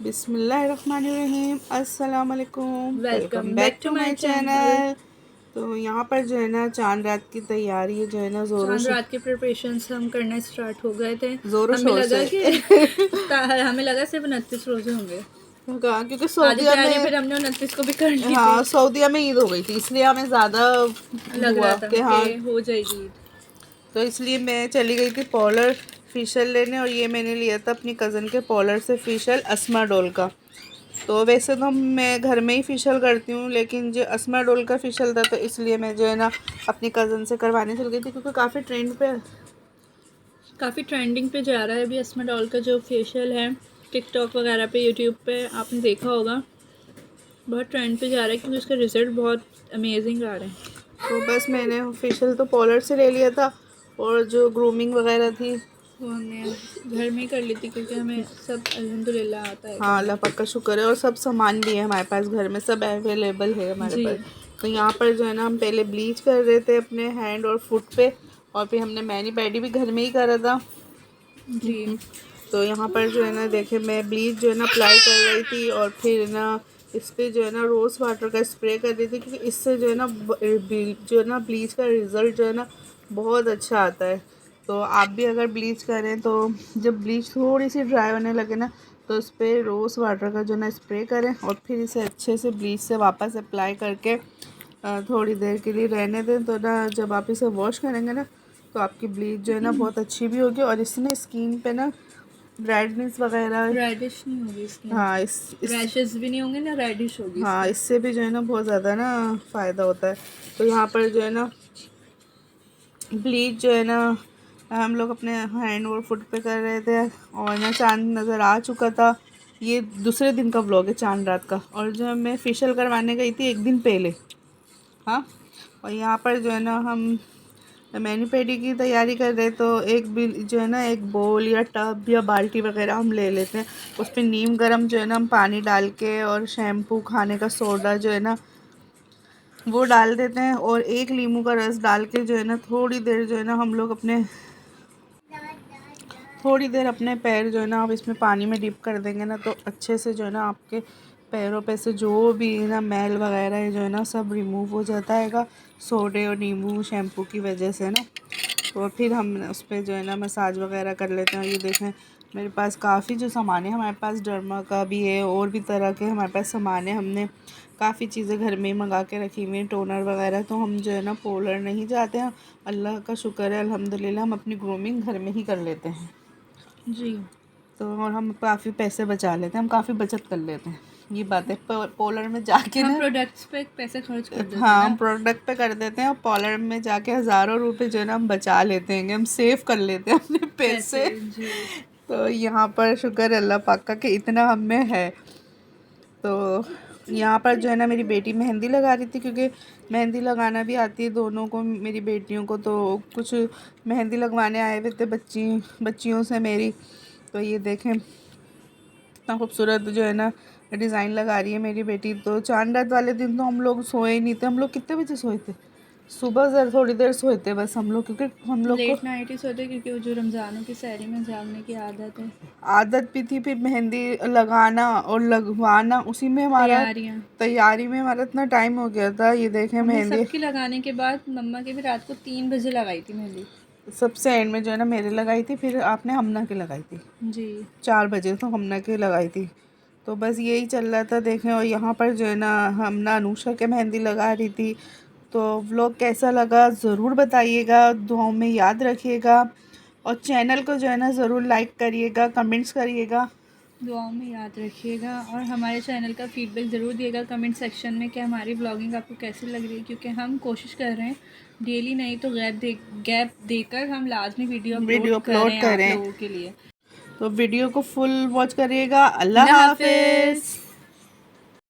बिस्मिल्लाहिर्रहमानिर्रहीम। अस्सलाम वालेकुम। Welcome welcome back back to to my my channel. Channel. तो यहाँ पर जो है ना चांद रात की तैयारी जो है ना चांद रात के प्रिपरेशंस हम करना स्टार्ट हो गए थे। ज़ोरों हमें शोर लगा से कि हमें लगा सिर्फ 29 रोजे होंगे। कहा क्योंकि आधी सऊदीया तैयारी में, फिर हमने 29 को भी कर ली थी। हाँ सऊदीया में ईद हो गई थी, इसलिए हमें ज़्यादा लग हुआ रहा था कि कि हाँ। हो जाएगी ईद। तो इसलिए मैं चली गई थी पॉलर फेशियल लेने, और ये मैंने लिया था अपनी कज़न के पॉलर से फेशियल अस्मा डोल का। तो वैसे तो मैं घर में ही फेशियल करती हूँ, लेकिन जो अस्मा डोल का फेशियल था तो इसलिए मैं जो है ना अपनी कज़न से करवाने चल गई थी, क्योंकि काफ़ी ट्रेंड पे काफ़ी ट्रेंडिंग पे जा रहा है अभी अस्मा डॉल का जो फेशियल है। टिकटॉक वगैरह पे, यूट्यूब पे आपने देखा होगा, बहुत ट्रेंड पे जा रहा है क्योंकि उसका रिज़ल्ट बहुत अमेजिंग आ रहे हैं। तो बस मैंने फेशियल तो पॉलर से ले लिया था, और जो ग्रूमिंग वगैरह थी वो हमने घर में ही कर ली थी क्योंकि हमें सब अल्हम्दुलिल्लाह आता है हाँ करना। अल्लाह पाक का शुक्र है, और सब सामान भी है हमारे पास, घर में सब अवेलेबल है हमारे जी पास। तो यहाँ पर जो है ना हम पहले ब्लीच कर रहे थे अपने हैंड और फुट पे, और फिर हमने मैनी पैडी भी घर में ही करा था। जी। तो यहाँ पर जो है ना देखे मैं ब्लीच जो है ना अप्लाई कर रही थी, और फिर ना इस पर जो है ना रोज़ वाटर का स्प्रे कर रही थी, क्योंकि इससे जो है ना जो है ना ब्लीच का रिज़ल्ट जो है ना बहुत अच्छा आता है। तो आप भी अगर ब्लीच करें तो जब ब्लीच थोड़ी सी ड्राई होने लगे ना, तो इस पर रोज़ वाटर का जो है ना स्प्रे करें, और फिर इसे अच्छे से ब्लीच से वापस अप्लाई करके थोड़ी देर के लिए रहने दें। तो ना जब आप इसे वॉश करेंगे ना, तो आपकी ब्लीच जो है ना बहुत अच्छी भी होगी, और इसमें स्किन पे ना रेडनेस वगैरह, रेडिश नहीं होगी स्किन, हाँ इस रैशेस भी नहीं होंगे ना, रेडिश होगी हाँ स्किन। इससे भी जो है ना बहुत ज़्यादा ना फ़ायदा होता है। तो यहाँ पर जो है ना ब्लीच जो है ना हम लोग अपने हैंड और फुट पे कर रहे थे, और ना चांद नज़र आ चुका था। ये दूसरे दिन का व्लॉग है चांद रात का, और जो मैं फेशियल करवाने गई थी एक दिन पहले। हाँ, और यहाँ पर जो है ना हम मैनी पेडी की तैयारी कर रहे, तो एक भी जो है ना एक बोल या टब या बाल्टी वगैरह हम ले लेते हैं। उस पर नीम गर्म जो है ना हम पानी डाल के, और शैम्पू, खाने का सोडा जो है ना वो डाल देते हैं, और एक नींबू का रस डाल के जो है ना थोड़ी देर जो है ना हम लोग थोड़ी देर अपने पैर जो है ना आप इसमें पानी में डिप कर देंगे ना, तो अच्छे से जो है ना आपके पैरों पे से जो भी ना मैल वगैरह है जो है ना सब रिमूव हो जाता है सोडे और नींबू शैम्पू की वजह से ना। तो फिर हम उस पर जो है ना मसाज वगैरह कर लेते हैं। ये देखें मेरे पास काफ़ी जो सामान है, हमारे पास डर्मा का भी है, और भी तरह के हमारे पास सामान है। हमने काफ़ी चीज़ें घर में ही मंगा के रखी हुई हैं, टोनर वगैरह। तो हम जो है ना पोलर नहीं जाते हैं, अल्लाह का शुक्र है अल्हम्दुलिल्लाह, हम अपनी ग्रूमिंग घर में ही कर लेते हैं। जी। तो और हम काफ़ी पैसे बचा लेते हैं, हम काफ़ी बचत कर लेते हैं। ये बात है, पोलर में जाके हम ना, प्रोडक्ट्स पे पैसे खर्च कर देते हैं हाँ हम ना। प्रोडक्ट पे कर देते हैं, और पॉलर में जाके हज़ारों रुपए जो है ना हम बचा लेते हैं, हम सेव कर लेते हैं अपने पैसे। पैसे। जी। तो यहाँ पर शुक्र है अल्लाह पाक का कि इतना हम में है। तो यहाँ पर जो है ना मेरी बेटी मेहंदी लगा रही थी, क्योंकि मेहंदी लगाना भी आती है दोनों को, मेरी बेटियों को। तो कुछ मेहंदी लगवाने आए हुए थे बच्चियों से मेरी। तो ये देखें इतना खूबसूरत जो है ना डिज़ाइन लगा रही है मेरी बेटी। तो चांद रात वाले दिन तो हम लोग सोए ही नहीं थे। हम लोग कितने बजे सोए थे? सुबह से थोड़ी देर सोए थे बस हम लोग, क्योंकि हम लोग को लेट नाइट ही सोते क्योंकि वो जो रमज़ानों की सहरी में जागने की आदत है। आदत भी थी, फिर मेहंदी लगाना और लगवाना, उसी में हमारा तैयारियाँ। तैयारी में हमारा इतना टाइम हो गया था। ये देखें हमने मेहंदी सबकी लगाने के बाद मम्मा के भी रात को 3 बजे लगाई थी मेहंदी। सबसे एंड में जो है ना मेरे लगाई थी, फिर आपने हमना की लगाई थी जी। 4 बजे, तो हमना की लगाई थी। तो बस यही चल रहा था देखें। और यहाँ पर जो है ना हमना अनुषा के मेहंदी लगा रही थी। तो व्लॉग कैसा लगा ज़रूर बताइएगा, दुआओं में याद रखिएगा, और चैनल को जो है ना ज़रूर लाइक करिएगा, कमेंट्स करिएगा। दुआओं में याद रखिएगा, और हमारे चैनल का फीडबैक ज़रूर दिएगा कमेंट सेक्शन में कि हमारी व्लॉगिंग आपको कैसी लग रही है, क्योंकि हम कोशिश कर रहे हैं डेली नहीं तो गैप देकर हम लाजमी वीडियो वीडियो अपलोड अपलोड करें आप करें, लोगों के लिए। तो वीडियो को फुल वॉच करिएगा। अल्लाह अल्लाह हाफिज़। हाफिज़।